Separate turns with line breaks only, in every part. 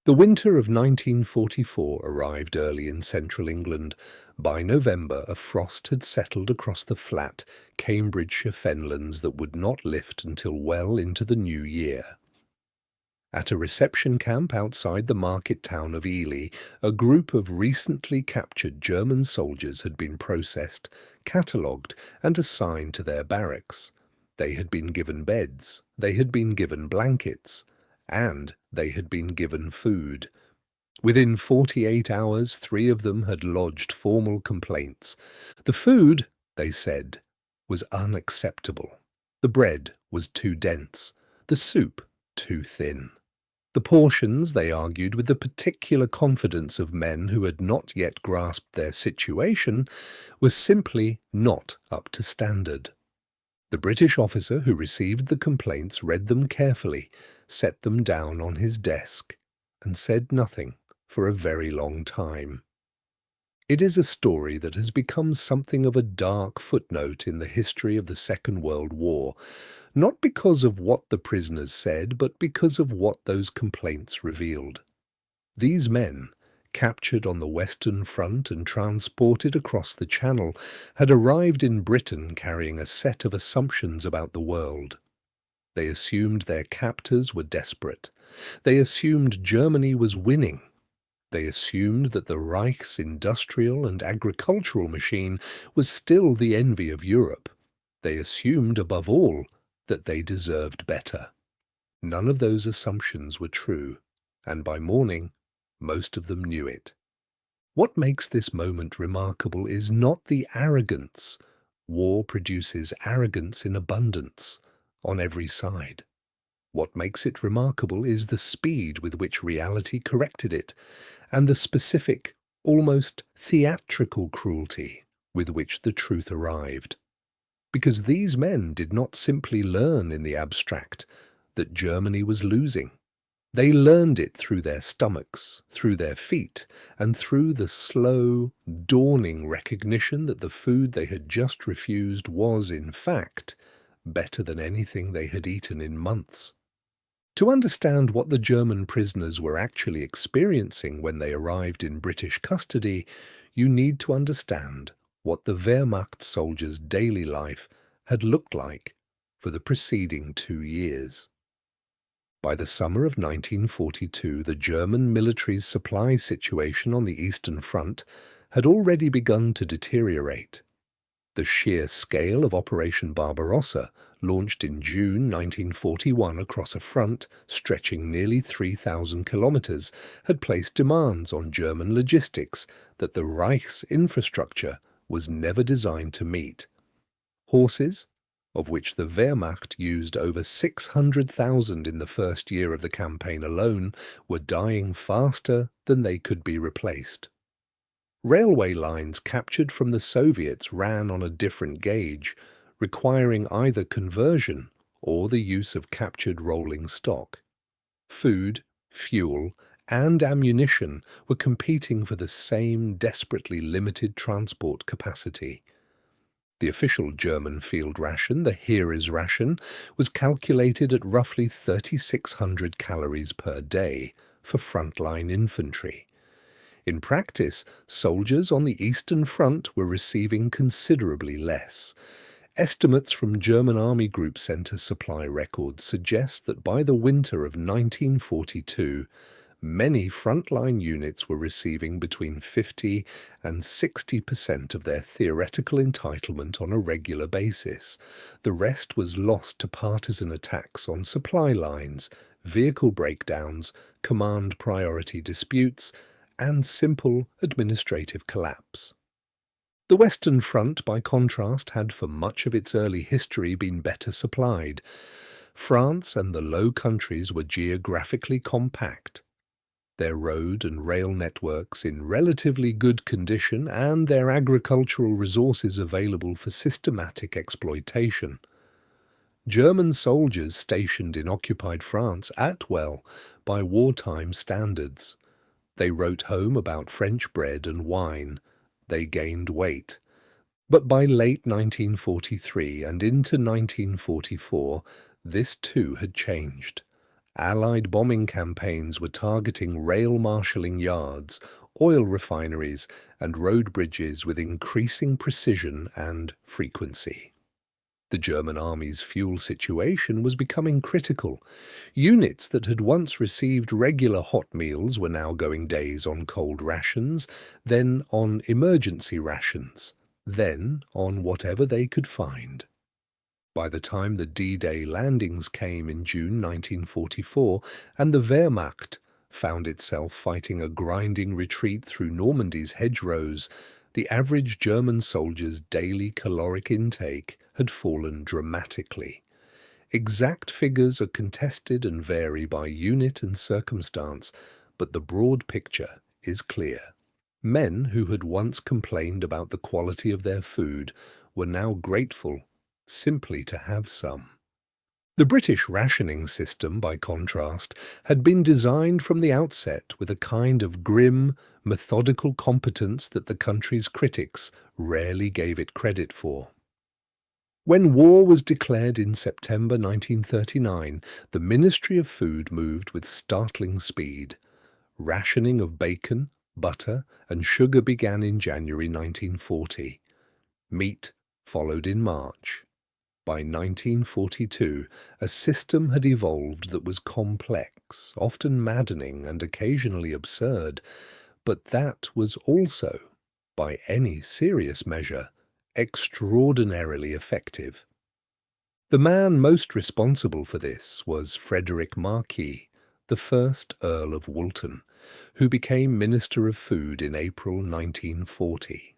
The winter of 1944 arrived early in central England. By November, a frost had settled across the flat Cambridgeshire fenlands that would not lift until well into the new year. At a reception camp outside the market town of Ely, a group of recently captured German soldiers had been processed, catalogued, and assigned to their barracks. They had been given beds, they had been given blankets, and they had been given food. Within 48 hours, 3 of them had lodged formal complaints. The food, they said, was unacceptable. The bread was too dense, the soup too thin. The portions, they argued with the particular confidence of men who had not yet grasped their situation, were simply not up to standard. The British officer who received the complaints read them carefully, set them down on his desk, and said nothing for a very long time. It is a story that has become something of a dark footnote in the history of the Second World War, not because of what the prisoners said, but because of what those complaints revealed. These men, captured on the Western Front and transported across the Channel, had arrived in Britain carrying a set of assumptions about the world. They assumed their captors were desperate. They assumed Germany was winning. They assumed that the Reich's industrial and agricultural machine was still the envy of Europe. They assumed, above all, that they deserved better. None of those assumptions were true, and by morning, most of them knew it. What makes this moment remarkable is not the arrogance. War produces arrogance in abundance, on every side. What makes it remarkable is the speed with which reality corrected it, and the specific, almost theatrical cruelty with which the truth arrived. Because these men did not simply learn in the abstract that Germany was losing. They learned it through their stomachs, through their feet, and through the slow, dawning recognition that the food they had just refused was, in fact, better than anything they had eaten in months. To understand what the German prisoners were actually experiencing when they arrived in British custody, you need to understand what the Wehrmacht soldiers' daily life had looked like for the preceding 2 years. By the summer of 1942, the German military's supply situation on the Eastern Front had already begun to deteriorate. The sheer scale of Operation Barbarossa, launched in June 1941 across a front stretching nearly 3,000 kilometers, had placed demands on German logistics that the Reich's infrastructure was never designed to meet. Horses, of which the Wehrmacht used over 600,000 in the first year of the campaign alone, were dying faster than they could be replaced. Railway lines captured from the Soviets ran on a different gauge, requiring either conversion or the use of captured rolling stock. Food, fuel, and ammunition were competing for the same desperately limited transport capacity. The official German field ration, the Heeres ration, was calculated at roughly 3,600 calories per day for frontline infantry. In practice, soldiers on the Eastern Front were receiving considerably less. Estimates from German Army Group Center supply records suggest that by the winter of 1942, many frontline units were receiving between 50 and 60% of their theoretical entitlement on a regular basis. The rest was lost to partisan attacks on supply lines, vehicle breakdowns, command priority disputes, and simple administrative collapse. The Western Front, by contrast, had for much of its early history been better supplied. France and the Low Countries were geographically compact, their road and rail networks in relatively good condition, and their agricultural resources available for systematic exploitation. German soldiers stationed in occupied France ate well by wartime standards. They wrote home about French bread and wine. They gained weight. But by late 1943 and into 1944, this too had changed. Allied bombing campaigns were targeting rail marshalling yards, oil refineries, and road bridges with increasing precision and frequency. The German army's fuel situation was becoming critical. Units that had once received regular hot meals were now going days on cold rations, then on emergency rations, then on whatever they could find. By the time the D-Day landings came in June 1944 and the Wehrmacht found itself fighting a grinding retreat through Normandy's hedgerows, the average German soldier's daily caloric intake had fallen dramatically. Exact figures are contested and vary by unit and circumstance, but the broad picture is clear. Men who had once complained about the quality of their food were now grateful simply to have some. The British rationing system, by contrast, had been designed from the outset with a kind of grim, methodical competence that the country's critics rarely gave it credit for. When war was declared in September 1939, the Ministry of Food moved with startling speed. Rationing of bacon, butter, and sugar began in January 1940. Meat followed in March. By 1942, a system had evolved that was complex, often maddening and occasionally absurd, but that was also, by any serious measure, extraordinarily effective. The man most responsible for this was Frederick Marquis, the first Earl of Woolton, who became Minister of Food in April 1940.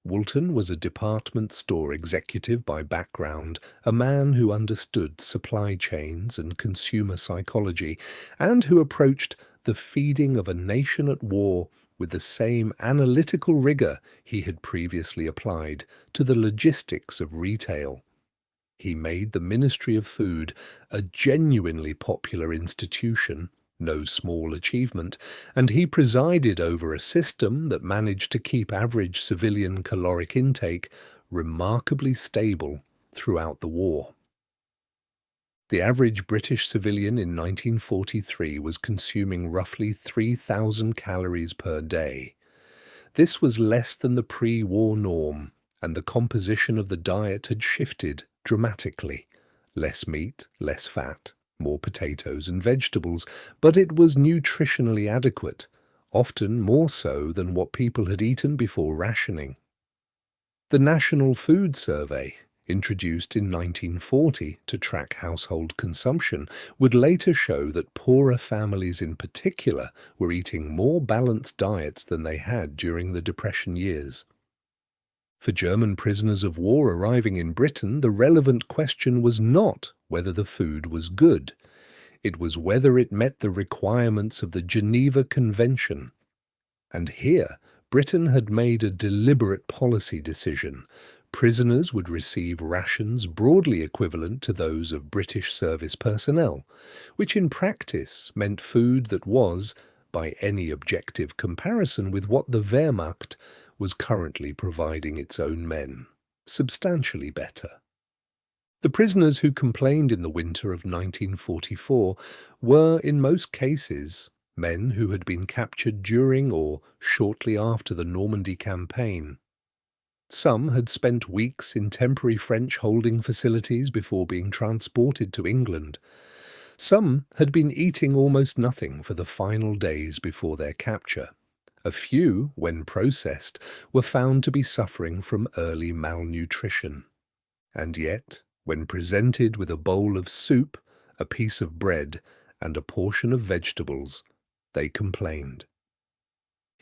Woolton was a department store executive by background, a man who understood supply chains and consumer psychology, and who approached the feeding of a nation at war with the same analytical rigor he had previously applied to the logistics of retail. He made the Ministry of Food a genuinely popular institution, no small achievement, and he presided over a system that managed to keep average civilian caloric intake remarkably stable throughout the war. The average British civilian in 1943 was consuming roughly 3,000 calories per day. This was less than the pre-war norm, and the composition of the diet had shifted dramatically. Less meat, less fat, more potatoes and vegetables, but it was nutritionally adequate, often more so than what people had eaten before rationing. The National Food Survey, introduced in 1940 to track household consumption, would later show that poorer families in particular were eating more balanced diets than they had during the Depression years. For German prisoners of war arriving in Britain, the relevant question was not whether the food was good. It was whether it met the requirements of the Geneva Convention. And here, Britain had made a deliberate policy decision. Prisoners would receive rations broadly equivalent to those of British service personnel, which in practice meant food that was, by any objective comparison with what the Wehrmacht was currently providing its own men, substantially better. The prisoners who complained in the winter of 1944 were, in most cases, men who had been captured during or shortly after the Normandy campaign. Some had spent weeks in temporary French holding facilities before being transported to England. Some had been eating almost nothing for the final days before their capture. A few, when processed, were found to be suffering from early malnutrition. And yet, when presented with a bowl of soup, a piece of bread, and a portion of vegetables, they complained.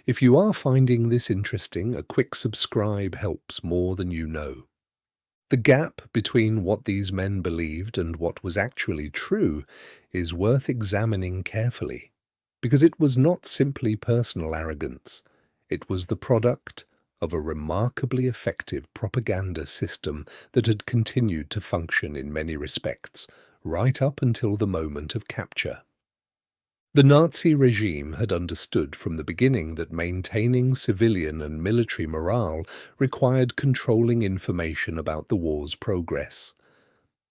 If you are finding this interesting, a quick subscribe helps more than you know. The gap between what these men believed and what was actually true is worth examining carefully, because it was not simply personal arrogance. It was the product of a remarkably effective propaganda system that had continued to function in many respects, right up until the moment of capture. The Nazi regime had understood from the beginning that maintaining civilian and military morale required controlling information about the war's progress.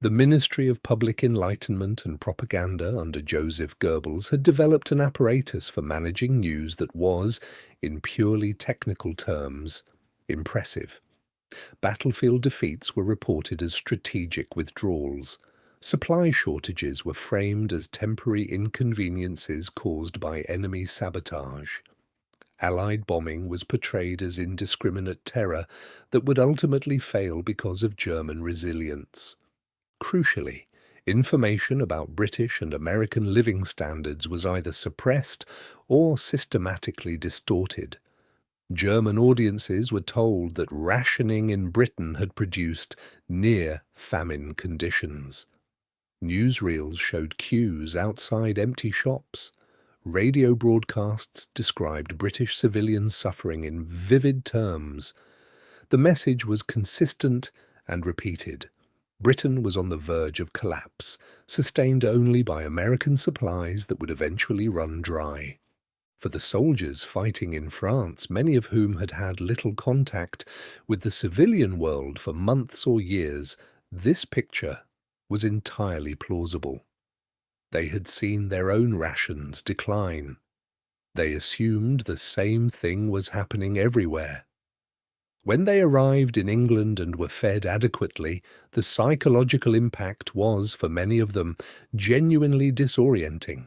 The Ministry of Public Enlightenment and Propaganda under Joseph Goebbels had developed an apparatus for managing news that was, in purely technical terms, impressive. Battlefield defeats were reported as strategic withdrawals. Supply shortages were framed as temporary inconveniences caused by enemy sabotage. Allied bombing was portrayed as indiscriminate terror that would ultimately fail because of German resilience. Crucially, information about British and American living standards was either suppressed or systematically distorted. German audiences were told that rationing in Britain had produced near-famine conditions. Newsreels showed queues outside empty shops. Radio broadcasts described British civilians suffering in vivid terms. The message was consistent and repeated. Britain was on the verge of collapse, sustained only by American supplies that would eventually run dry. For the soldiers fighting in France, many of whom had had little contact with the civilian world for months or years, this picture was entirely plausible. They had seen their own rations decline. They assumed the same thing was happening everywhere. When they arrived in England and were fed adequately, the psychological impact was, for many of them, genuinely disorienting.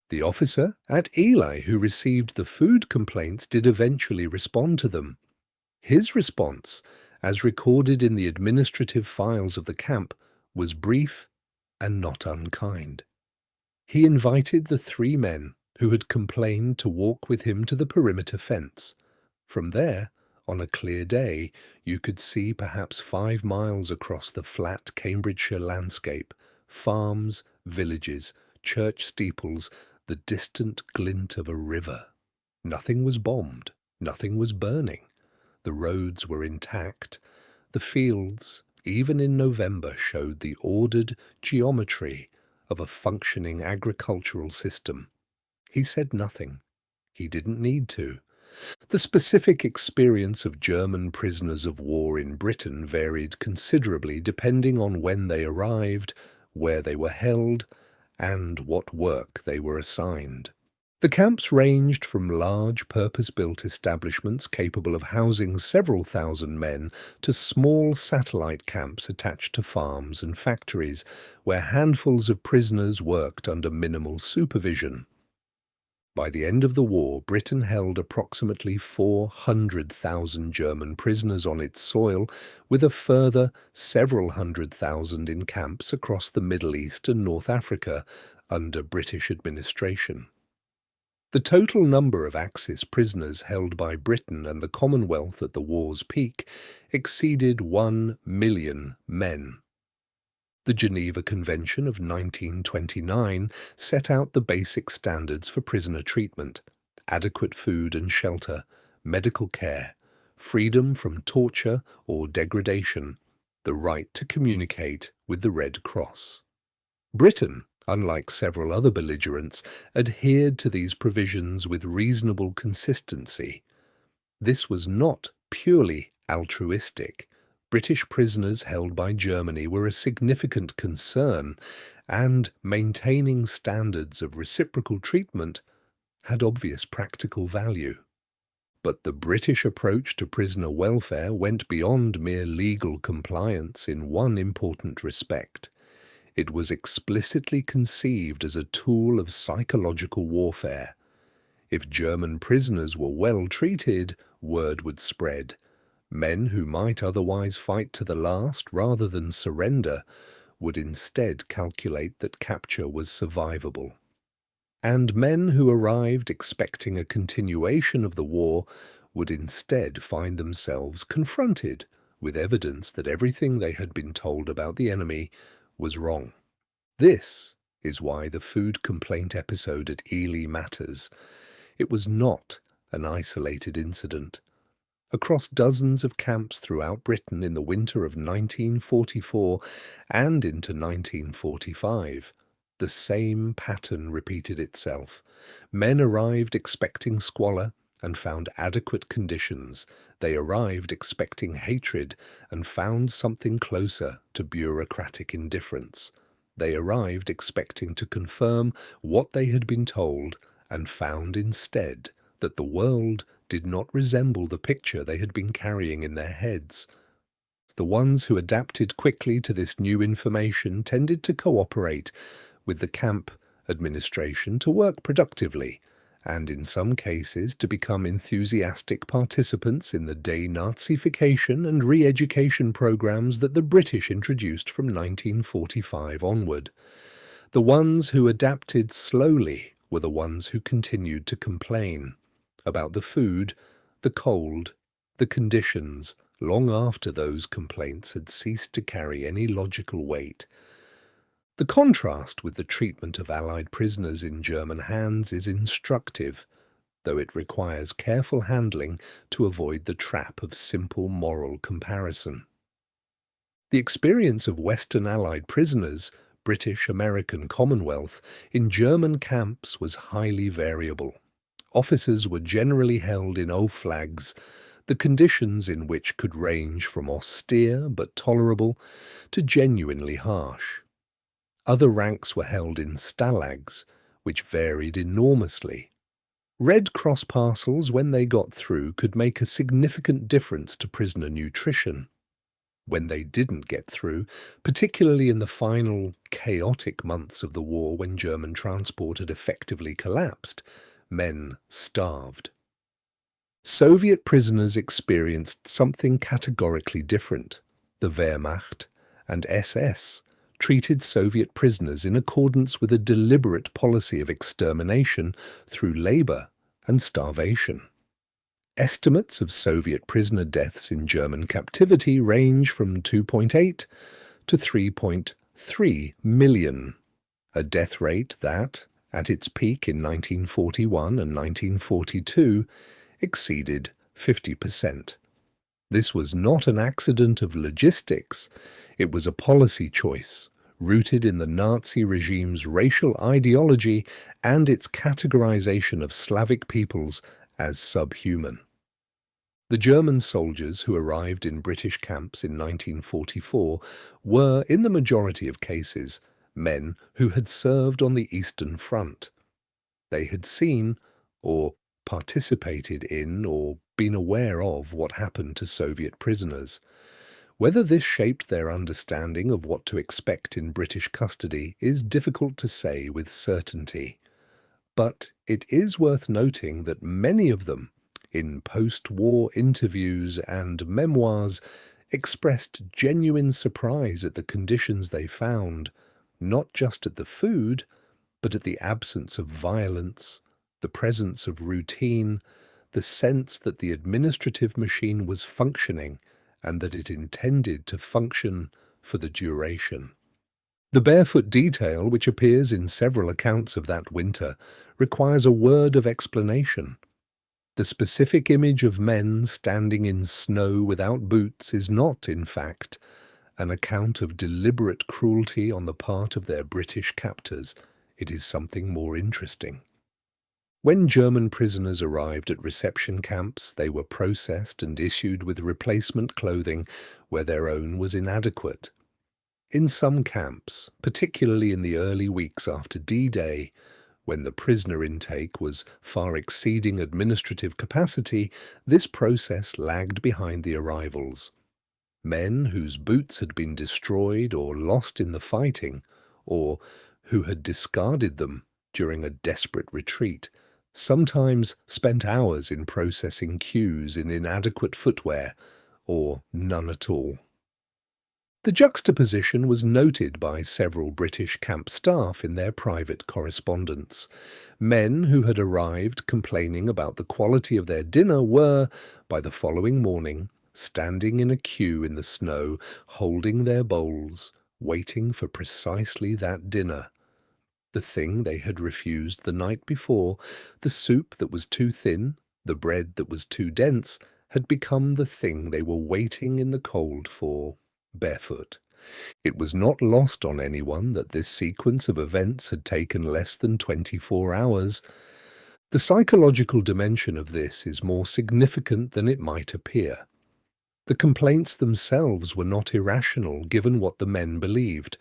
The officer at Ely who received the food complaints did eventually respond to them. His response, as recorded in the administrative files of the camp, was brief and not unkind. He invited the 3 men who had complained to walk with him to the perimeter fence. From there, on a clear day, you could see perhaps 5 miles across the flat Cambridgeshire landscape, farms, villages, church steeples, the distant glint of a river. Nothing was bombed, nothing was burning. The roads were intact. The fields, even in November, showed the ordered geometry of a functioning agricultural system. He said nothing. He didn't need to. The specific experience of German prisoners of war in Britain varied considerably depending on when they arrived, where they were held, and what work they were assigned. The camps ranged from large purpose-built establishments capable of housing several thousand men to small satellite camps attached to farms and factories where handfuls of prisoners worked under minimal supervision. By the end of the war, Britain held approximately 400,000 German prisoners on its soil, with a further several hundred thousand in camps across the Middle East and North Africa under British administration. The total number of Axis prisoners held by Britain and the Commonwealth at the war's peak exceeded 1 million men. The Geneva Convention of 1929 set out the basic standards for prisoner treatment: adequate food and shelter, medical care, freedom from torture or degradation, the right to communicate with the Red Cross. Britain, unlike several other belligerents, adhered to these provisions with reasonable consistency. This was not purely altruistic. British prisoners held by Germany were a significant concern, and maintaining standards of reciprocal treatment had obvious practical value. But the British approach to prisoner welfare went beyond mere legal compliance in one important respect. It was explicitly conceived as a tool of psychological warfare. If German prisoners were well treated, word would spread. Men who might otherwise fight to the last rather than surrender would instead calculate that capture was survivable. And men who arrived expecting a continuation of the war would instead find themselves confronted with evidence that everything they had been told about the enemy was wrong. This is why the food complaint episode at Ely matters. It was not an isolated incident. Across dozens of camps throughout Britain in the winter of 1944 and into 1945, the same pattern repeated itself. Men arrived expecting squalor and found adequate conditions. They arrived expecting hatred and found something closer to bureaucratic indifference. They arrived expecting to confirm what they had been told and found instead that the world did not resemble the picture they had been carrying in their heads. The ones who adapted quickly to this new information tended to cooperate with the camp administration to work productively, and in some cases to become enthusiastic participants in the denazification and re-education programs that the British introduced from 1945 onward. The ones who adapted slowly were the ones who continued to complain about the food, the cold, the conditions, long after those complaints had ceased to carry any logical weight. The contrast with the treatment of Allied prisoners in German hands is instructive, though it requires careful handling to avoid the trap of simple moral comparison. The experience of Western Allied prisoners, British, American, Commonwealth, in German camps was highly variable. Officers were generally held in oflags, the conditions in which could range from austere but tolerable to genuinely harsh. Other ranks were held in stalags, which varied enormously. Red Cross parcels, when they got through, could make a significant difference to prisoner nutrition. When they didn't get through, particularly in the final chaotic months of the war when German transport had effectively collapsed, men starved. Soviet prisoners experienced something categorically different. The Wehrmacht and SS treated Soviet prisoners in accordance with a deliberate policy of extermination through labor and starvation. Estimates of Soviet prisoner deaths in German captivity range from 2.8 to 3.3 million, a death rate that, at its peak in 1941 and 1942, exceeded 50%. This was not an accident of logistics, it was a policy choice, rooted in the Nazi regime's racial ideology and its categorization of Slavic peoples as subhuman. The German soldiers who arrived in British camps in 1944 were, in the majority of cases, men who had served on the Eastern Front. They had seen, or participated in, or been aware of what happened to Soviet prisoners. Whether this shaped their understanding of what to expect in British custody is difficult to say with certainty. But it is worth noting that many of them, in post-war interviews and memoirs, expressed genuine surprise at the conditions they found, not just at the food, but at the absence of violence, the presence of routine, the sense that the administrative machine was functioning and that it intended to function for the duration. The Barefoot detail, which appears in several accounts of that winter, requires a word of explanation. The specific image of men standing in snow without boots is not, in fact, an account of deliberate cruelty on the part of their British captors. It is something more interesting. When German prisoners arrived at reception camps, they were processed and issued with replacement clothing where their own was inadequate. In some camps, particularly in the early weeks after D-Day, when the prisoner intake was far exceeding administrative capacity, this process lagged behind the arrivals. Men whose boots had been destroyed or lost in the fighting, or who had discarded them during a desperate retreat, sometimes spent hours in processing queues in inadequate footwear, or none at all. The juxtaposition was noted by several British camp staff in their private correspondence. Men who had arrived complaining about the quality of their dinner were, by the following morning, standing in a queue in the snow, holding their bowls, waiting for precisely that dinner. The thing they had refused the night before, the soup that was too thin, the bread that was too dense, had become the thing they were waiting in the cold for. Barefoot. It was not lost on anyone that this sequence of events had taken less than 24 hours. The psychological dimension of this is more significant than it might appear. The complaints themselves were not irrational given what the men believed.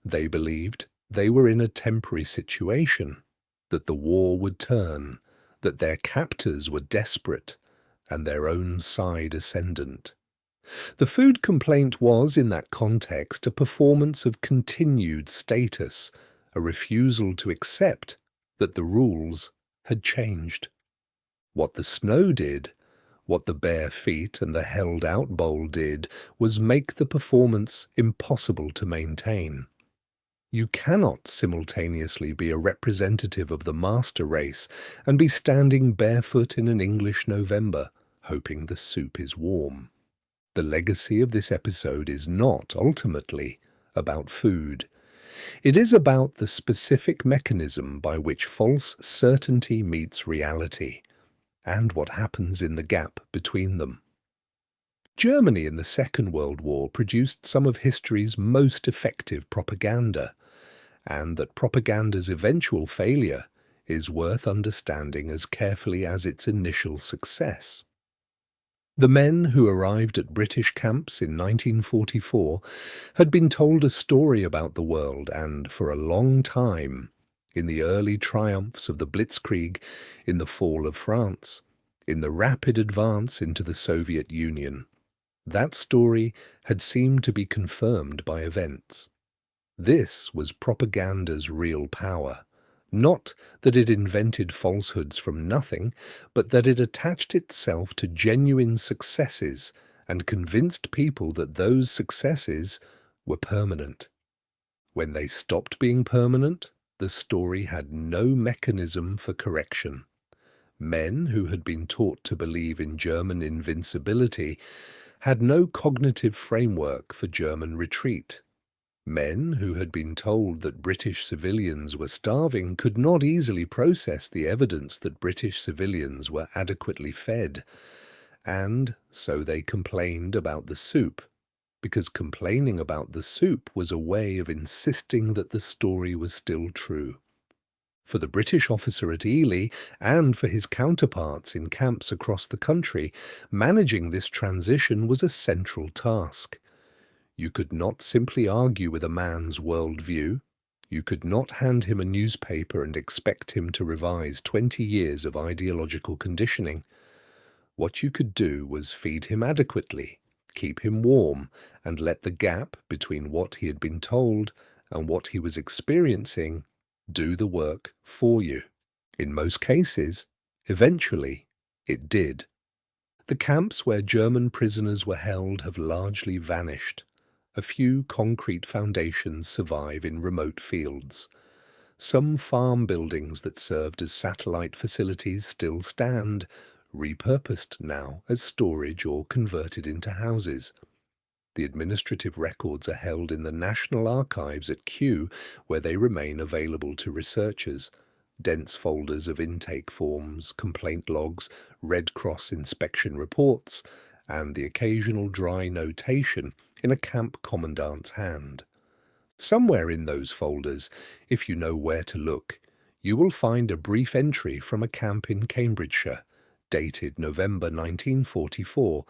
They believed they were in a temporary situation, that the war would turn, that their captors were desperate, and their own side ascendant. The food complaint was, in that context, a performance of continued status, a refusal to accept that the rules had changed. What the snow did, what the bare feet and the held-out bowl did, was make the performance impossible to maintain. You cannot simultaneously be a representative of the master race and be standing barefoot in an English November, hoping the soup is warm. The legacy of this episode is not, ultimately, about food. It is about the specific mechanism by which false certainty meets reality, and what happens in the gap between them. Germany in the Second World War produced some of history's most effective propaganda, and that propaganda's eventual failure is worth understanding as carefully as its initial success. The men who arrived at British camps in 1944 had been told a story about the world, and for a long time, in the early triumphs of the Blitzkrieg, in the fall of France, in the rapid advance into the Soviet Union, that story had seemed to be confirmed by events. This was propaganda's real power. Not that it invented falsehoods from nothing, but that it attached itself to genuine successes and convinced people that those successes were permanent. When they stopped being permanent, the story had no mechanism for correction. Men who had been taught to believe in German invincibility had no cognitive framework for German retreat. Men who had been told that British civilians were starving could not easily process the evidence that British civilians were adequately fed, and so they complained about the soup, because complaining about the soup was a way of insisting that the story was still true. For the British officer at Ely, and for his counterparts in camps across the country, managing this transition was a central task. You could not simply argue with a man's worldview. You could not hand him a newspaper and expect him to revise 20 years of ideological conditioning. What you could do was feed him adequately, keep him warm, and let the gap between what he had been told and what he was experiencing do the work for you. In most cases, eventually, it did. The camps where German prisoners were held have largely vanished. A few concrete foundations survive in remote fields. Some farm buildings that served as satellite facilities still stand, repurposed now as storage or converted into houses. The administrative records are held in the National Archives at Kew, where they remain available to researchers. Dense folders of intake forms, complaint logs, Red Cross inspection reports, and the occasional dry notation in a camp commandant's hand. Somewhere in those folders, if you know where to look, you will find a brief entry from a camp in Cambridgeshire, dated November 1944,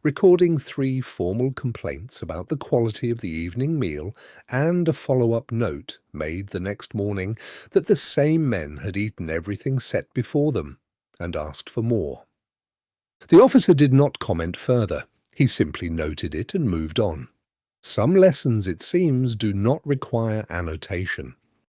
recording 3 formal complaints about the quality of the evening meal and a follow-up note made the next morning that the same men had eaten everything set before them and asked for more. The officer did not comment further. He simply noted it and moved on. Some lessons, it seems, do not require annotation.